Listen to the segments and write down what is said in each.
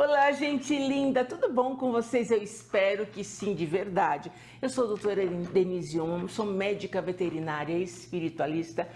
Olá, gente linda, tudo bom com vocês? Eu espero que sim, de verdade. Eu sou a doutora Denise Omo, sou médica veterinária e espiritualista,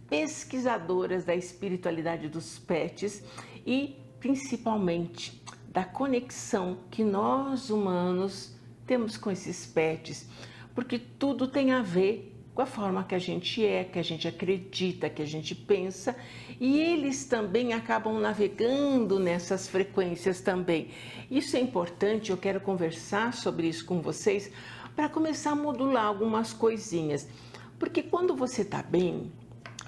pesquisadora da espiritualidade dos pets e principalmente da conexão que nós humanos temos com esses pets, porque tudo tem a ver com a forma que a gente é, que a gente acredita, que a gente pensa, e eles também acabam navegando nessas frequências também. Isso é importante, eu quero conversar sobre isso com vocês para começar a modular algumas coisinhas. Porque quando você está bem,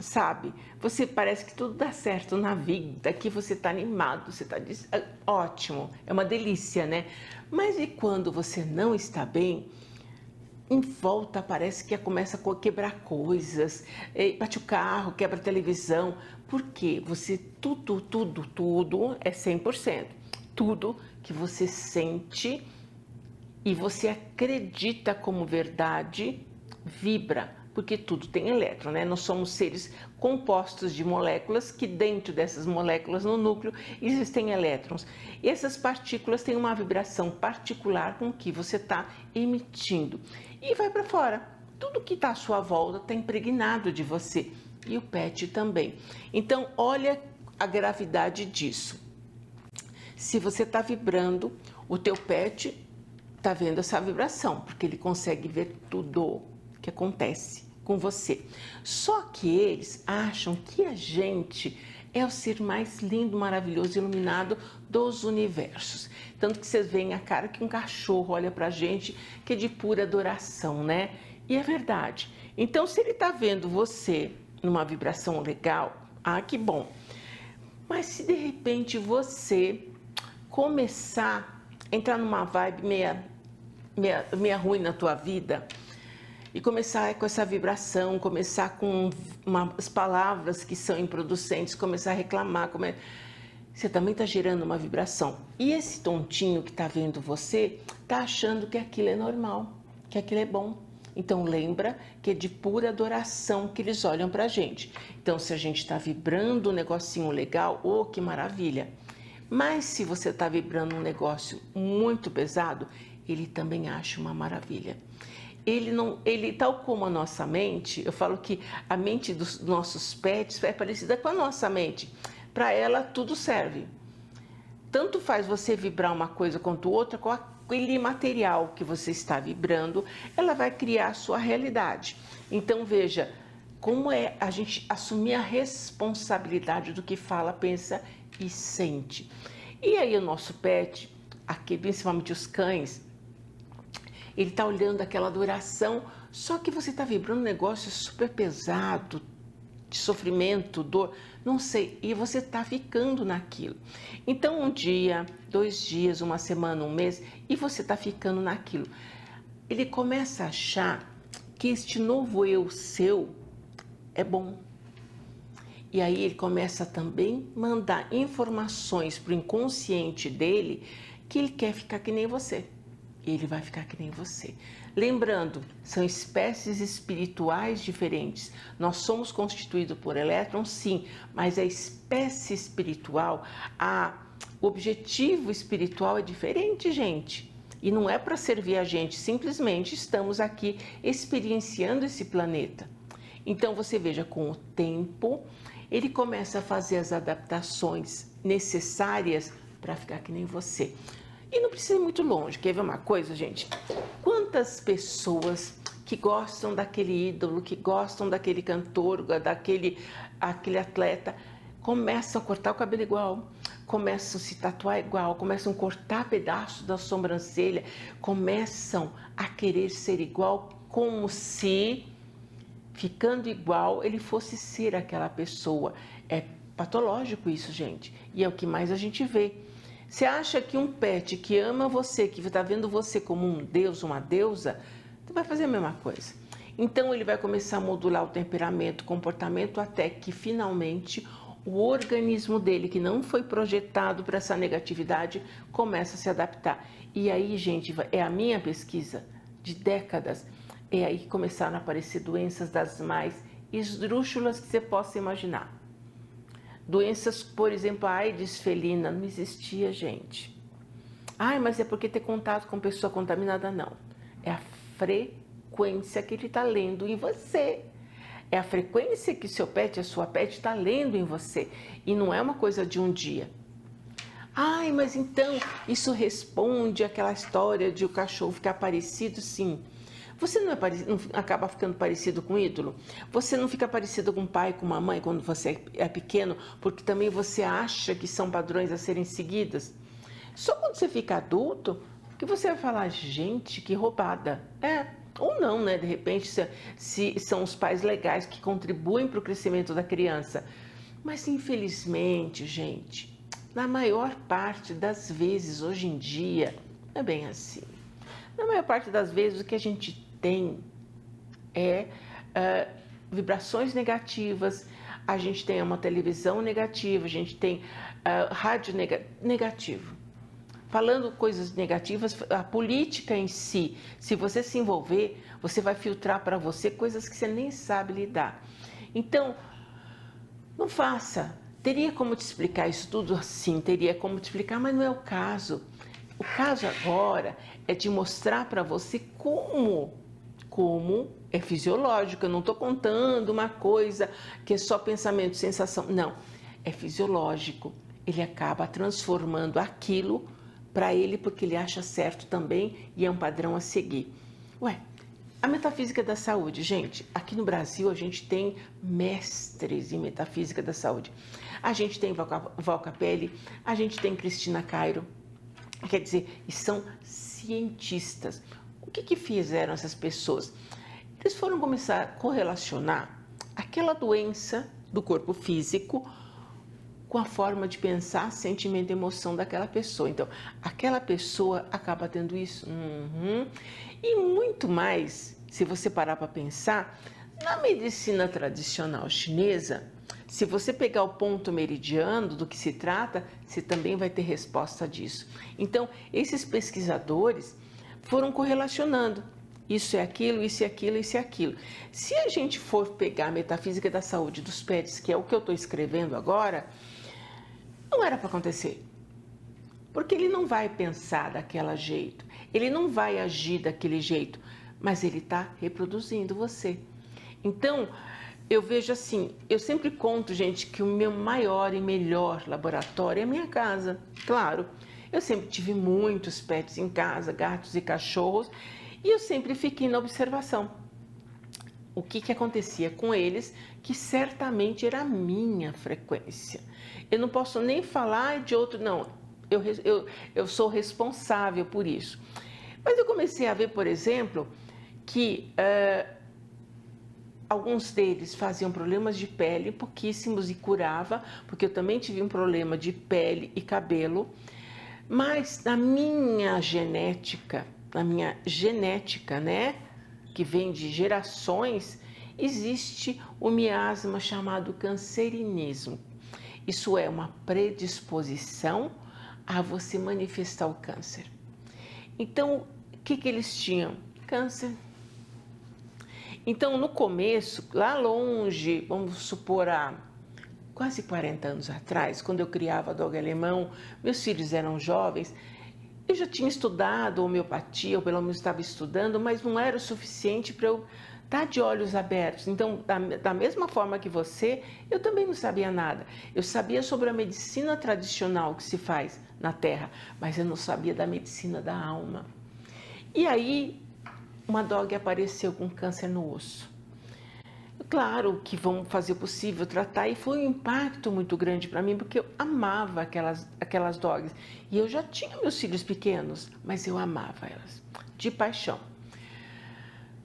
sabe, você parece que tudo dá certo na vida, que você está animado, você está ótimo, é uma delícia, né? Mas e quando você não está bem? Em volta parece que começa a quebrar coisas, bate o carro, quebra a televisão, porque você tudo é 100%. Tudo que você sente e você acredita como verdade vibra, porque tudo tem elétron, né? Nós somos seres compostos de moléculas, que dentro dessas moléculas, no núcleo, existem elétrons. E essas partículas têm uma vibração particular com que você está emitindo. E vai para fora. Tudo que está à sua volta está impregnado de você. E o pet também. Então, olha a gravidade disso. Se você está vibrando, o teu pet está vendo essa vibração, porque ele consegue ver tudo que acontece com você. Só que eles acham que a gente é o ser mais lindo, maravilhoso, iluminado dos universos. Tanto que vocês veem a cara que um cachorro olha pra gente, que é de pura adoração, né? E é verdade. Então, se ele tá vendo você numa vibração legal, que bom. Mas se de repente você começar a entrar numa vibe meia ruim na tua vida, e começar com essa vibração, começar com umas palavras que são improducentes, começar a reclamar, você também está gerando uma vibração. E esse tontinho que está vendo você, está achando que aquilo é normal, que aquilo é bom. Então lembra que é de pura adoração que eles olham para a gente. Então se a gente está vibrando um negocinho legal, que maravilha. Mas se você está vibrando um negócio muito pesado, ele também acha uma maravilha. Ele tal como a nossa mente, eu falo que a mente dos nossos pets é parecida com a nossa mente. Para ela tudo serve. Tanto faz você vibrar uma coisa quanto outra, com aquele material que você está vibrando, ela vai criar a sua realidade. Então veja como é a gente assumir a responsabilidade do que fala, pensa e sente. E aí o nosso pet, aqui principalmente os cães, ele está olhando aquela adoração, só que você está vibrando um negócio super pesado, de sofrimento, dor, não sei, e você está ficando naquilo. Então, um dia, 2 dias, uma semana, um mês, e você está ficando naquilo. Ele começa a achar que este novo eu seu é bom. E aí ele começa também a mandar informações para o inconsciente dele que ele quer ficar que nem você. Ele vai ficar que nem você. Lembrando, são espécies espirituais diferentes. Nós somos constituídos por elétrons, sim, mas a espécie espiritual, o objetivo espiritual é diferente, gente. E não é para servir a gente, simplesmente estamos aqui experienciando esse planeta. Então você veja, com o tempo, ele começa a fazer as adaptações necessárias para ficar que nem você. E não precisa ir muito longe. Quer ver uma coisa, gente? Quantas pessoas que gostam daquele ídolo, que gostam daquele cantor, daquele atleta, começam a cortar o cabelo igual, começam a se tatuar igual, começam a cortar pedaços da sobrancelha, começam a querer ser igual, como se, ficando igual, ele fosse ser aquela pessoa. É patológico isso, gente. E é o que mais a gente vê. Você acha que um pet que ama você, que está vendo você como um deus, uma deusa, vai fazer a mesma coisa. Então ele vai começar a modular o temperamento, o comportamento, até que finalmente o organismo dele, que não foi projetado para essa negatividade, começa a se adaptar. E aí, gente, é a minha pesquisa de décadas, é aí que começaram a aparecer doenças das mais esdrúxulas que você possa imaginar. Doenças, por exemplo, a AIDS felina, não existia, gente. Ai, mas é porque ter contato com pessoa contaminada, não. É a frequência que ele está lendo em você. É a frequência que seu pet, a sua pet está lendo em você. E não é uma coisa de um dia. Ai, mas então isso responde àquela história de o cachorro ficar parecido? Sim. Você não acaba ficando parecido com o ídolo? Você não fica parecido com o pai, com a mãe quando você é pequeno, porque também você acha que são padrões a serem seguidos? Só quando você fica adulto que você vai falar, gente, que roubada. Ou não, né? De repente, se são os pais legais que contribuem para o crescimento da criança. Mas, infelizmente, gente, na maior parte das vezes, hoje em dia, não é bem assim. Na maior parte das vezes, o que a gente tem é vibrações negativas, a gente tem uma televisão negativa, a gente tem rádio negativo. Falando coisas negativas, a política em si, se você se envolver, você vai filtrar para você coisas que você nem sabe lidar. Então, não faça. Teria como te explicar isso tudo? Sim, teria como te explicar, mas não é o caso. O caso agora é de mostrar para você como é fisiológico. Eu não estou contando uma coisa que é só pensamento, sensação. Não, é fisiológico. Ele acaba transformando aquilo para ele porque ele acha certo também e é um padrão a seguir. A metafísica da saúde, gente, aqui no Brasil a gente tem mestres em metafísica da saúde. A gente tem Val Capelli, a gente tem Cristina Cairo, quer dizer, e são cientistas. O que fizeram essas pessoas? Eles foram começar a correlacionar aquela doença do corpo físico com a forma de pensar, sentimento e emoção daquela pessoa. Então, aquela pessoa acaba tendo isso. E muito mais, se você parar para pensar, na medicina tradicional chinesa, se você pegar o ponto meridiano do que se trata, você também vai ter resposta disso. Então, esses pesquisadores foram correlacionando. Isso é aquilo, isso é aquilo, isso é aquilo. Se a gente for pegar a metafísica da saúde dos pets, que é o que eu estou escrevendo agora, não era para acontecer. Porque ele não vai pensar daquele jeito, ele não vai agir daquele jeito, mas ele está reproduzindo você. Então, eu vejo assim, eu sempre conto, gente, que o meu maior e melhor laboratório é a minha casa. Claro, eu sempre tive muitos pets em casa, gatos e cachorros, e eu sempre fiquei na observação. O que acontecia com eles, que certamente era a minha frequência. Eu não posso nem falar de outro, não. Eu sou responsável por isso. Mas eu comecei a ver, por exemplo, que alguns deles faziam problemas de pele, pouquíssimos, e curava, porque eu também tive um problema de pele e cabelo. Mas na minha genética, né, que vem de gerações, existe o miasma chamado cancerinismo. Isso é uma predisposição a você manifestar o câncer. Então, o que eles tinham? Câncer. Então, no começo, lá longe, vamos supor há quase 40 anos atrás, quando eu criava dog alemão, meus filhos eram jovens, eu já tinha estudado homeopatia, ou pelo menos estava estudando, mas não era o suficiente para eu estar de olhos abertos. Então, da mesma forma que você, eu também não sabia nada. Eu sabia sobre a medicina tradicional que se faz na Terra, mas eu não sabia da medicina da alma. E aí, uma dog apareceu com câncer no osso. Claro que vão fazer o possível tratar, e foi um impacto muito grande para mim, porque eu amava aquelas dogs. E eu já tinha meus filhos pequenos, mas eu amava elas, de paixão.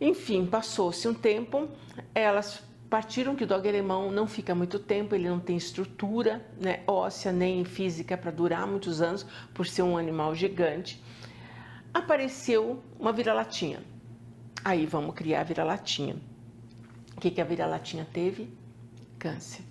Enfim, passou-se um tempo, elas partiram, que o dog alemão não fica muito tempo, ele não tem estrutura, né, óssea nem física para durar muitos anos, por ser um animal gigante. Apareceu uma vira-latinha. Aí vamos criar a vira-latinha. O que a vira-latinha teve? Câncer.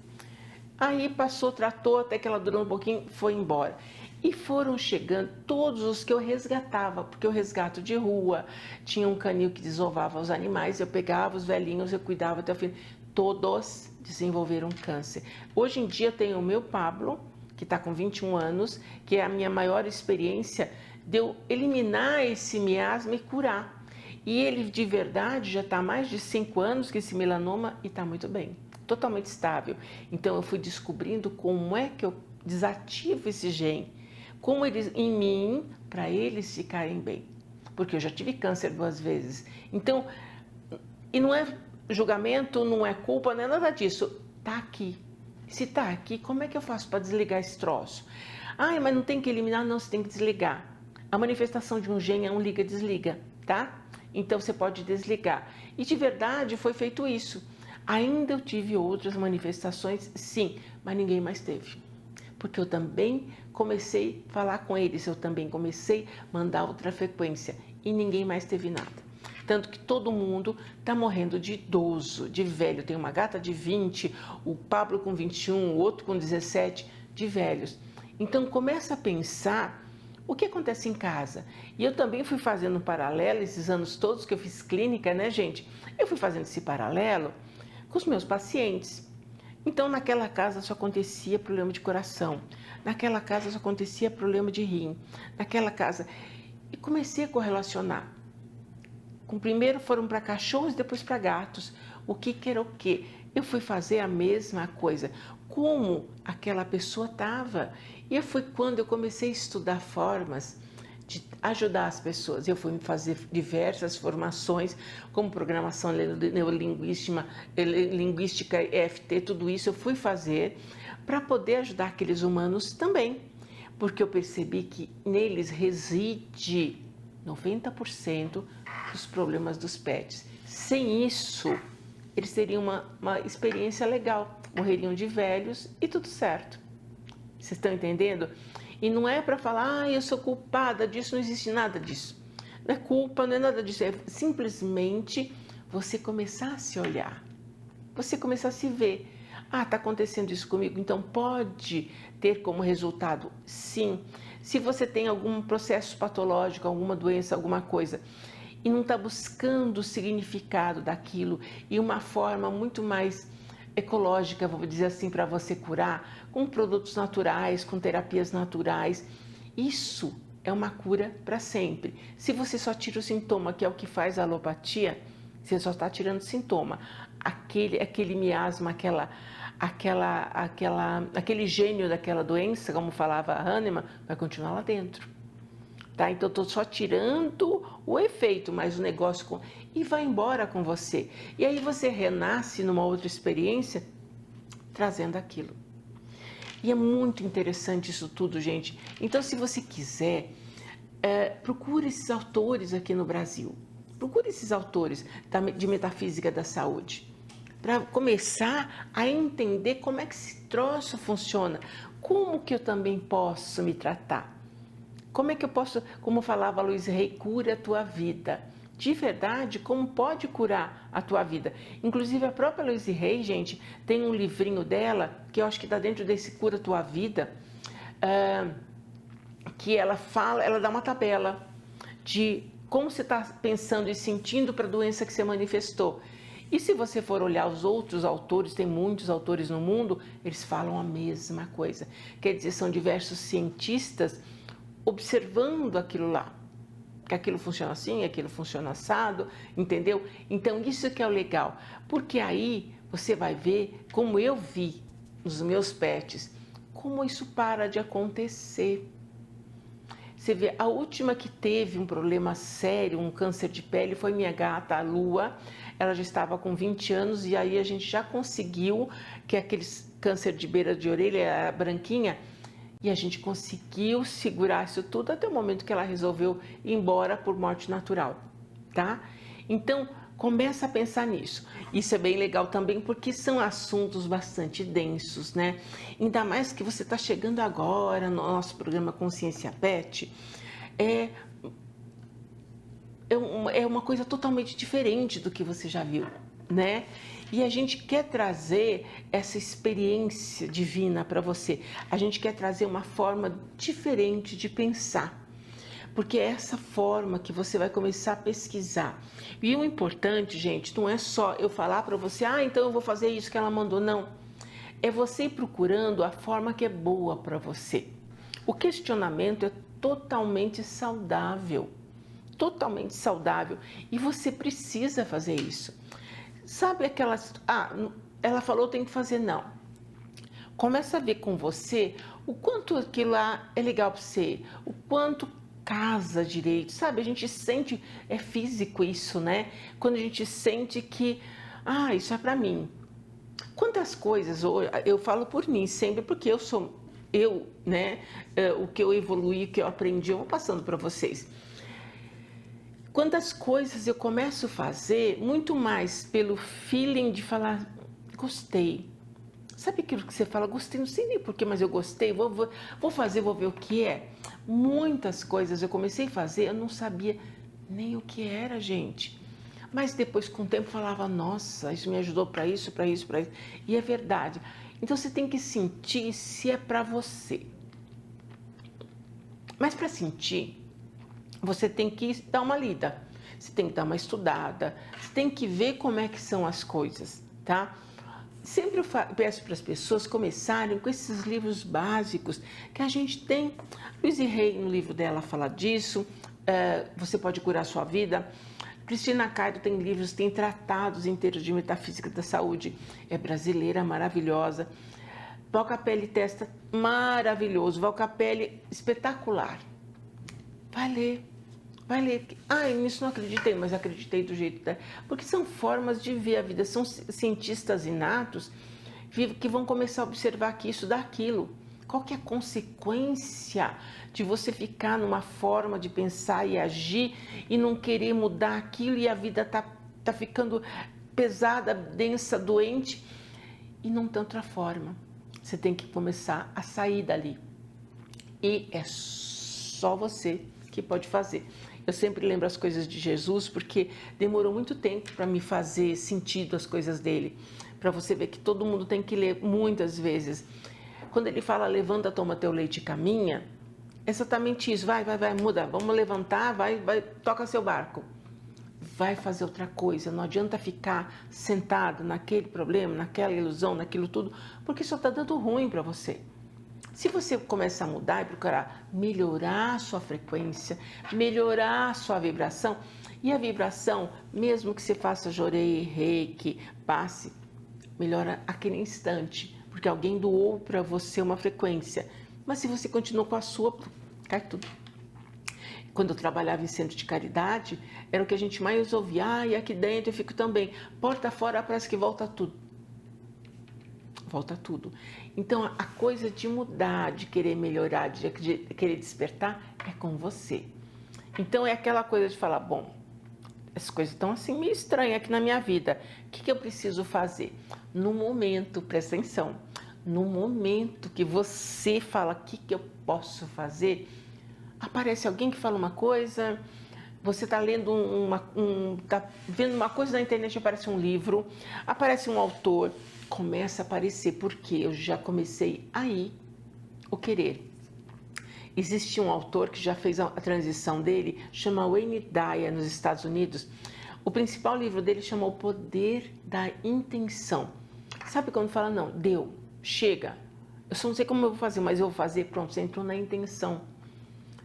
Aí passou, tratou, até que ela durou um pouquinho, foi embora. E foram chegando todos os que eu resgatava, porque eu resgato de rua, tinha um canil que desovava os animais, eu pegava os velhinhos, eu cuidava até o fim. Todos desenvolveram câncer. Hoje em dia tem o meu Pablo, que está com 21 anos, que é a minha maior experiência de eu eliminar esse miasma e curar. E ele, de verdade, já está há mais de 5 anos com esse melanoma e está muito bem, totalmente estável. Então, eu fui descobrindo como é que eu desativo esse gene, como eles em mim, para eles ficarem bem. Porque eu já tive câncer 2 vezes. Então, e não é julgamento, não é culpa, não é nada disso. Está aqui. Se está aqui, como é que eu faço para desligar esse troço? Ah, mas não tem que eliminar? Não, você tem que desligar. A manifestação de um gene é um liga-desliga, tá? Então, você pode desligar. E de verdade, foi feito isso. Ainda eu tive outras manifestações, sim, mas ninguém mais teve. Porque eu também comecei a falar com eles, eu também comecei a mandar outra frequência e ninguém mais teve nada. Tanto que todo mundo está morrendo de idoso, de velho. Tem uma gata de 20, o Pablo com 21, o outro com 17, de velhos. Então começa a pensar o que acontece em casa. E eu também fui fazendo um paralelo, esses anos todos que eu fiz clínica, né, gente? Eu fui fazendo esse paralelo com os meus pacientes. Então, naquela casa só acontecia problema de coração, naquela casa só acontecia problema de rim, naquela casa. E comecei a correlacionar. Primeiro foram para cachorros, depois para gatos. O que era o quê? Eu fui fazer a mesma coisa. Como aquela pessoa estava. E foi quando eu comecei a estudar formas de ajudar as pessoas. Eu fui fazer diversas formações, como programação neurolinguística, linguística, EFT, tudo isso eu fui fazer para poder ajudar aqueles humanos também, porque eu percebi que neles reside 90% dos problemas dos pets. Sem isso, eles teriam uma experiência legal, morreriam de velhos e tudo certo. Vocês estão entendendo? E não é para falar, ah, eu sou culpada disso, não existe nada disso. Não é culpa, não é nada disso, é simplesmente você começar a se olhar, você começar a se ver. Ah, está acontecendo isso comigo, então pode ter como resultado, sim. Se você tem algum processo patológico, alguma doença, alguma coisa, e não está buscando o significado daquilo e uma forma muito mais ecológica, vou dizer assim, para você curar, com produtos naturais, com terapias naturais, isso é uma cura para sempre. Se você só tira o sintoma, que é o que faz a alopatia, você só está tirando sintoma. Aquele miasma, aquele gênio daquela doença, como falava a Hahnemann, vai continuar lá dentro. Tá? Então, estou só tirando o efeito, mas o negócio... E vai embora com você. E aí você renasce numa outra experiência, trazendo aquilo. E é muito interessante isso tudo, gente. Então, se você quiser, procure esses autores aqui no Brasil. Procure esses autores de metafísica da saúde. Para começar a entender como é que esse troço funciona. Como que eu também posso me tratar? Como é que eu posso, como falava Luiz Rey, cura a tua vida. De verdade, como pode curar a tua vida? Inclusive a própria Luiz Rey, gente, tem um livrinho dela, que eu acho que está dentro desse Cura a Tua Vida, que ela fala, ela dá uma tabela de como você está pensando e sentindo para a doença que você manifestou. E se você for olhar os outros autores, tem muitos autores no mundo, eles falam a mesma coisa. Quer dizer, são diversos cientistas observando aquilo lá. Que aquilo funciona assim, aquilo funciona assado, entendeu? Então, isso que é o legal. Porque aí você vai ver, como eu vi nos meus pets, como isso para de acontecer. Você vê, a última que teve um problema sério, um câncer de pele, foi minha gata, a Lua. Ela já estava com 20 anos e aí a gente já conseguiu, que é aquele câncer de beira de orelha, a branquinha, e a gente conseguiu segurar isso tudo até o momento que ela resolveu ir embora por morte natural, tá? Então, começa a pensar nisso. Isso é bem legal também porque são assuntos bastante densos, né? Ainda mais que você está chegando agora no nosso programa Consciência Pet. É uma coisa totalmente diferente do que você já viu, né? E a gente quer trazer essa experiência divina para você. A gente quer trazer uma forma diferente de pensar. Porque é essa forma que você vai começar a pesquisar. E o importante, gente, não é só eu falar para você, então eu vou fazer isso que ela mandou, não. É você ir procurando a forma que é boa para você. O questionamento é totalmente saudável. Totalmente saudável. E você precisa fazer isso. Sabe aquelas... ela falou, tem que fazer. Não. Começa a ver com você o quanto aquilo lá é legal para você, o quanto casa direito, sabe? A gente sente, é físico isso, né? Quando a gente sente que, isso é para mim. Quantas coisas, eu falo por mim sempre, porque né? O que eu evoluí, o que eu aprendi, eu vou passando para vocês. Quantas coisas eu começo a fazer muito mais pelo feeling de falar, gostei. Sabe aquilo que você fala, gostei, não sei nem porquê, mas eu gostei, vou fazer, vou ver o que é. Muitas coisas eu comecei a fazer, eu não sabia nem o que era, gente. Mas depois, com o tempo, falava, nossa, isso me ajudou para isso, para isso, para isso. E é verdade. Então, você tem que sentir se é para você. Mas para sentir, você tem que dar uma lida. Você tem que dar uma estudada. Você tem que ver como é que são as coisas, tá? Sempre eu peço para as pessoas começarem com esses livros básicos que a gente tem. Louise Hay, no livro dela, fala disso. Você pode curar a sua vida. Cristina Cairo tem livros, tem tratados inteiros de metafísica da saúde. É brasileira, maravilhosa. Val Capelli Testa, maravilhoso. Val Capelli, espetacular. Vai ler. Vai ler. Nisso não acreditei, mas acreditei do jeito da... Porque são formas de ver a vida. São cientistas inatos que vão começar a observar que isso dá aquilo. Qual que é a consequência de você ficar numa forma de pensar e agir e não querer mudar aquilo e a vida tá ficando pesada, densa, doente e não tem outra forma. Você tem que começar a sair dali. E é só você que pode fazer. Eu sempre lembro as coisas de Jesus porque demorou muito tempo para me fazer sentido as coisas dele. Para você ver que todo mundo tem que ler muitas vezes. Quando ele fala, levanta, toma teu leite e caminha, é exatamente isso. Vai, muda. Vamos levantar, vai, toca seu barco. Vai fazer outra coisa. Não adianta ficar sentado naquele problema, naquela ilusão, naquilo tudo, porque só está dando ruim para você. Se você começar a mudar e procurar melhorar a sua frequência, melhorar a sua vibração, e a vibração, mesmo que você faça jorei, reiki, passe, melhora aquele instante, porque alguém doou para você uma frequência. Mas se você continua com a sua, cai tudo. Quando eu trabalhava em centro de caridade, era o que a gente mais ouvia. E aqui dentro eu fico também. Porta fora parece que volta tudo. Volta tudo. Então, a coisa de mudar, de querer melhorar, de querer despertar, é com você. Então, é aquela coisa de falar, bom, as coisas estão assim meio estranhas aqui na minha vida. O que eu preciso fazer? No momento, presta atenção, no momento que você fala o que eu posso fazer, aparece alguém que fala uma coisa, você está lendo tá vendo uma coisa na internet, aparece um livro, aparece um autor, começa a aparecer, porque eu já comecei aí o querer. Existe um autor que já fez a transição dele, chama Wayne Dyer, nos Estados Unidos. O principal livro dele chama O Poder da Intenção. Sabe quando fala, não, deu, chega, eu só não sei como eu vou fazer, mas eu vou fazer, pronto, você entrou na intenção.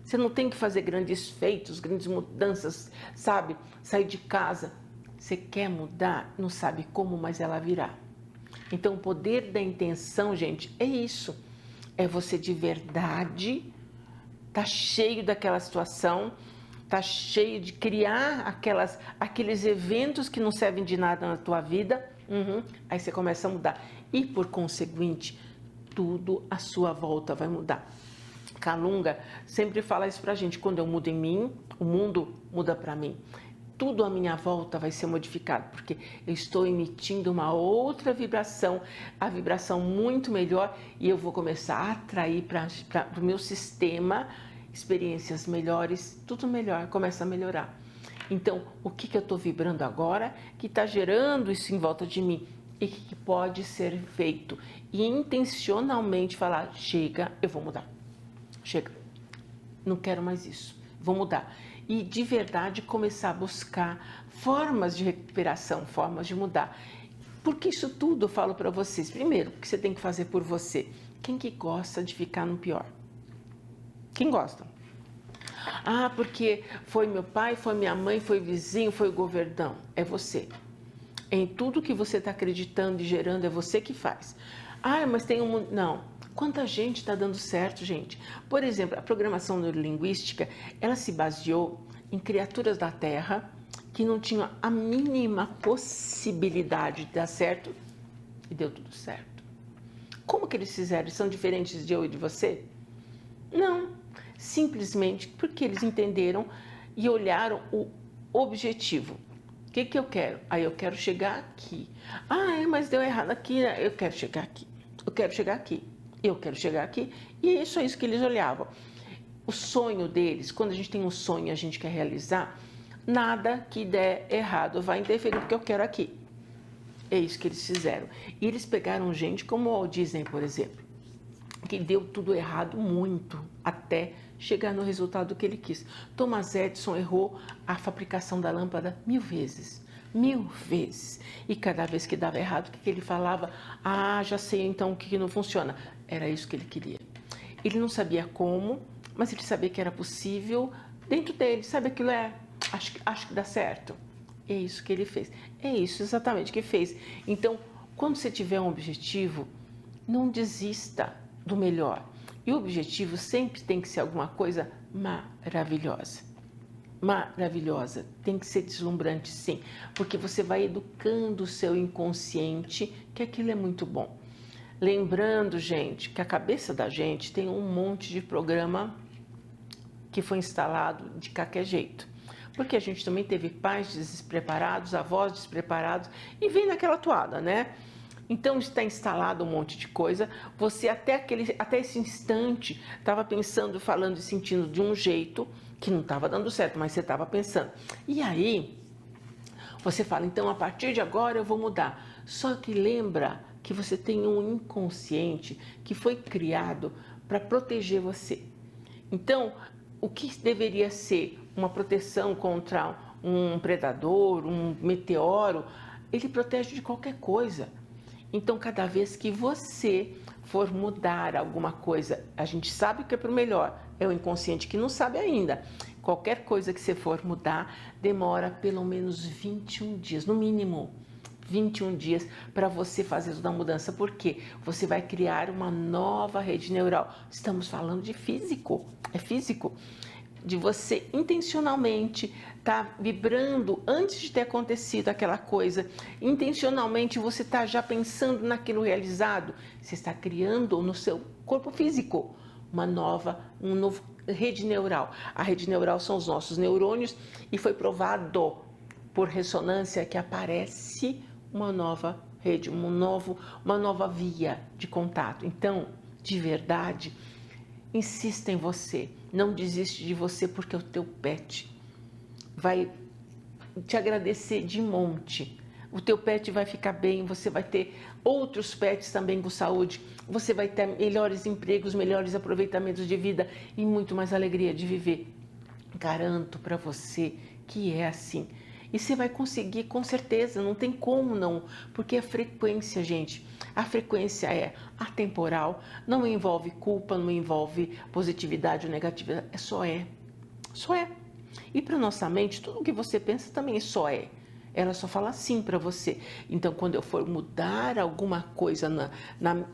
Você não tem que fazer grandes feitos, grandes mudanças, sabe? Sair de casa. Você quer mudar, não sabe como, mas ela virá. Então, o poder da intenção, gente, é isso. É você de verdade tá cheio daquela situação, tá cheio de criar aqueles eventos que não servem de nada na tua vida. Aí você começa a mudar. E, por conseguinte, tudo à sua volta vai mudar. Kalunga sempre fala isso pra gente. Quando eu mudo em mim, o mundo muda para mim. Tudo à minha volta vai ser modificado, porque eu estou emitindo uma outra vibração, a vibração muito melhor, e eu vou começar a atrair para o meu sistema experiências melhores, tudo melhor, começa a melhorar. Então, o que eu estou vibrando agora, que está gerando isso em volta de mim, e que pode ser feito? E intencionalmente falar, chega, eu vou mudar. Chega, não quero mais isso, vou mudar. E de verdade começar a buscar formas de recuperação, formas de mudar. Porque isso tudo eu falo para vocês. Primeiro, porque você tem que fazer por você. Quem que gosta de ficar no pior? Quem gosta? Ah, porque foi meu pai, foi minha mãe, foi o vizinho, foi o governão. É você. Em tudo que você está acreditando e gerando, é você que faz. Ah, mas tem um... Não. Quanta gente está dando certo, gente. Por exemplo, a programação neurolinguística, ela se baseou em criaturas da Terra que não tinham a mínima possibilidade de dar certo e deu tudo certo. Como que eles fizeram? Eles são diferentes de eu e de você? Não. Simplesmente porque eles entenderam e olharam o objetivo. O que que eu quero? Aí eu quero chegar aqui. Ah, mas deu errado aqui. Eu quero chegar aqui. Eu quero chegar aqui. Eu quero chegar aqui. E é isso que eles olhavam. O sonho deles, quando a gente tem um sonho e a gente quer realizar, nada que der errado vai interferir porque eu quero aqui. É isso que eles fizeram. E eles pegaram gente como o Walt Disney, por exemplo, que deu tudo errado muito, até chegar no resultado que ele quis. Thomas Edison errou a fabricação da lâmpada 1000 vezes. 1000 vezes. E cada vez que dava errado, o que ele falava? Ah, já sei então o que não funciona. Era isso que ele queria. Ele não sabia como, mas ele sabia que era possível dentro dele. Sabe aquilo acho que dá certo. É isso que ele fez. É isso exatamente que fez. Então, quando você tiver um objetivo, não desista do melhor. E o objetivo sempre tem que ser alguma coisa maravilhosa. Maravilhosa. Tem que ser deslumbrante, sim. Porque você vai educando o seu inconsciente que aquilo é muito bom. Lembrando, gente, que a cabeça da gente tem um monte de programa que foi instalado de qualquer jeito. Porque a gente também teve pais despreparados, avós despreparados, e vem naquela toada, né? Então está instalado um monte de coisa. Você até esse instante estava pensando, falando e sentindo de um jeito que não estava dando certo, mas você estava pensando. E aí você fala, então a partir de agora eu vou mudar. Só que lembra que você tem um inconsciente que foi criado para proteger você. Então, o que deveria ser uma proteção contra um predador, um meteoro, ele protege de qualquer coisa. Então, cada vez que você for mudar alguma coisa, a gente sabe que é para o melhor, é o inconsciente que não sabe ainda. Qualquer coisa que você for mudar, demora pelo menos 21 dias, no mínimo 21 dias para você fazer toda a mudança, porque você vai criar uma nova rede neural. Estamos falando de físico, é físico. De você intencionalmente estar vibrando antes de ter acontecido aquela coisa, intencionalmente você está já pensando naquilo realizado, você está criando no seu corpo físico uma nova rede neural. A rede neural são os nossos neurônios e foi provado por ressonância que aparece uma nova rede, uma nova via de contato. Então, de verdade, insista em você, não desiste de você, porque o teu pet vai te agradecer de monte. O teu pet vai ficar bem, você vai ter outros pets também com saúde, você vai ter melhores empregos, melhores aproveitamentos de vida e muito mais alegria de viver. Garanto para você que é assim. E você vai conseguir, com certeza, não tem como não, porque a frequência, gente, a frequência é atemporal, não envolve culpa, não envolve positividade ou negatividade, só é. Só é. E para nossa mente, tudo que você pensa também só é. Ela só fala sim para você. Então, quando eu for mudar alguma coisa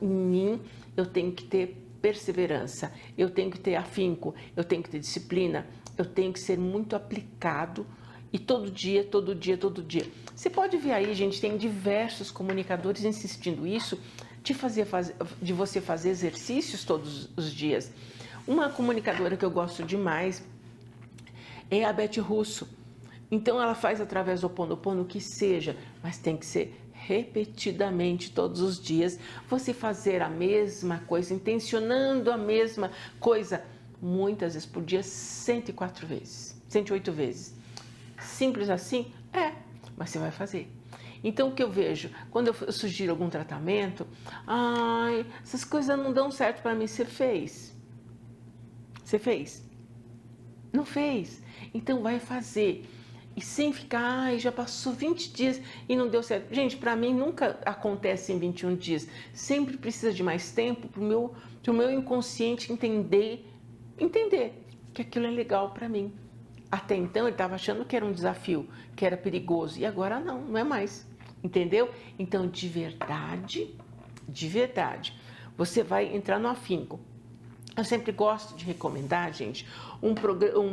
em mim, eu tenho que ter perseverança, eu tenho que ter afinco, eu tenho que ter disciplina, eu tenho que ser muito aplicado. E todo dia, todo dia, todo dia. Você pode ver aí, gente, tem diversos comunicadores insistindo isso, de você fazer exercícios todos os dias. Uma comunicadora que eu gosto demais é a Beth Russo. Então ela faz através do Ho Oponopono que seja, mas tem que ser repetidamente todos os dias. Você fazer a mesma coisa, intencionando a mesma coisa, muitas vezes por dia, 104 vezes, 108 vezes. Simples assim? É, mas você vai fazer. Então, o que eu vejo? Quando eu sugiro algum tratamento, ai, essas coisas não dão certo para mim. Você fez? Você fez? Não fez? Então, vai fazer. e sem ficar, ai, já passou 20 dias e não deu certo. Gente, para mim nunca acontece em 21 dias. Sempre precisa de mais tempo para o meu inconsciente entender que aquilo é legal para mim. Até então ele estava achando que era um desafio, que era perigoso, e agora não, não é mais. Entendeu? Então, de verdade, você vai entrar no afinco. Eu sempre gosto de recomendar, gente, um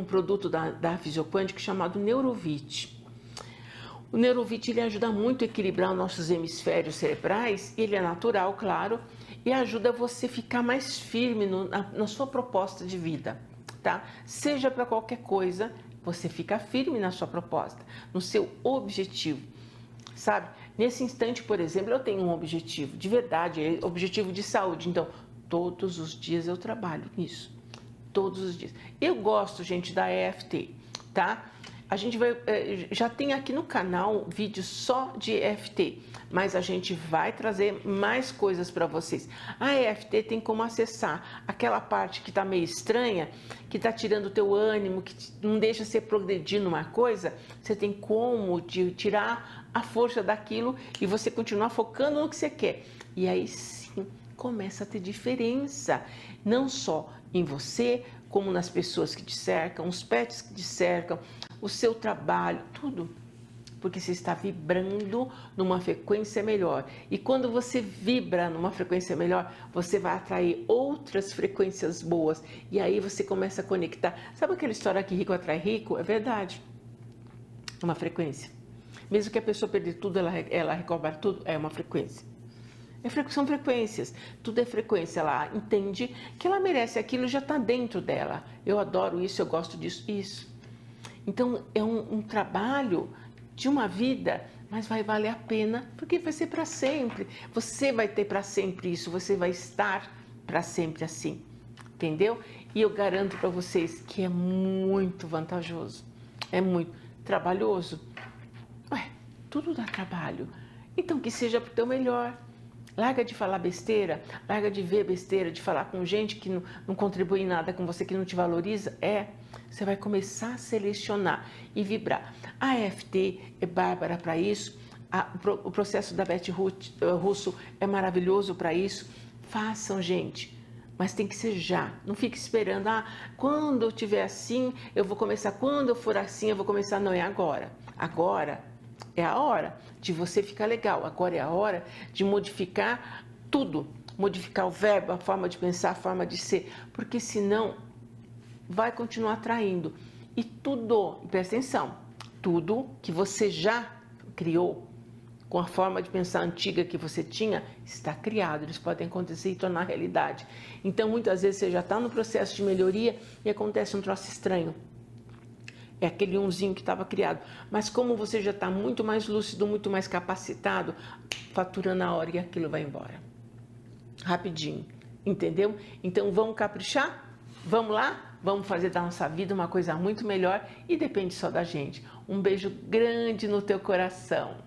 produto da Fisioquântica chamado Neurovit. O Neurovit, ele ajuda muito a equilibrar os nossos hemisférios cerebrais, ele é natural, claro, e ajuda você a ficar mais firme na sua proposta de vida, tá? Seja para qualquer coisa, você fica firme na sua proposta, no seu objetivo, sabe? Nesse instante, por exemplo, eu tenho um objetivo, de verdade, é objetivo de saúde, então todos os dias eu trabalho nisso, todos os dias. Eu gosto, gente, da EFT, tá? A gente já tem aqui no canal vídeo só de EFT, mas a gente vai trazer mais coisas para vocês. A EFT tem como acessar aquela parte que está meio estranha, que está tirando o teu ânimo, que não deixa você progredir numa coisa, você tem como tirar a força daquilo e você continuar focando no que você quer. E aí sim, começa a ter diferença, não só em você, como nas pessoas que te cercam, os pets que te cercam, o seu trabalho, tudo. Porque você está vibrando numa frequência melhor. E quando você vibra numa frequência melhor, você vai atrair outras frequências boas. E aí você começa a conectar. Sabe aquela história que rico atrai rico? É verdade. Uma frequência. Mesmo que a pessoa perder tudo, ela recobra tudo, é uma frequência. São frequências, tudo é frequência. Ela entende que ela merece aquilo, já está dentro dela. Eu adoro isso, eu gosto disso, isso. Então é um trabalho de uma vida, mas vai valer a pena, porque vai ser para sempre. Você vai ter para sempre isso, você vai estar para sempre assim, entendeu? E eu garanto para vocês que é muito vantajoso, é muito trabalhoso. Ué, tudo dá trabalho, então que seja para o teu melhor. Larga de falar besteira, larga de ver besteira, de falar com gente que não contribui em nada com você, que não te valoriza. Você vai começar a selecionar e vibrar. A EFT é bárbara para isso, o processo da Beth Russo é maravilhoso para isso. Façam, gente, mas tem que ser já. Não fique esperando, quando eu tiver assim, eu vou começar, quando eu for assim, eu vou começar. Não, é agora. Agora é a hora de você ficar legal. Agora é a hora de modificar tudo. Modificar o verbo, a forma de pensar, a forma de ser. Porque senão vai continuar atraindo. E tudo, presta atenção, tudo que você já criou, com a forma de pensar antiga que você tinha, está criado. Eles podem acontecer e tornar realidade. Então, muitas vezes você já está no processo de melhoria e acontece um troço estranho. É aquele umzinho que estava criado. Mas como você já está muito mais lúcido, muito mais capacitado, faturando a hora e aquilo vai embora. Rapidinho, entendeu? Então vamos caprichar? Vamos lá? Vamos fazer da nossa vida uma coisa muito melhor e depende só da gente. Um beijo grande no teu coração.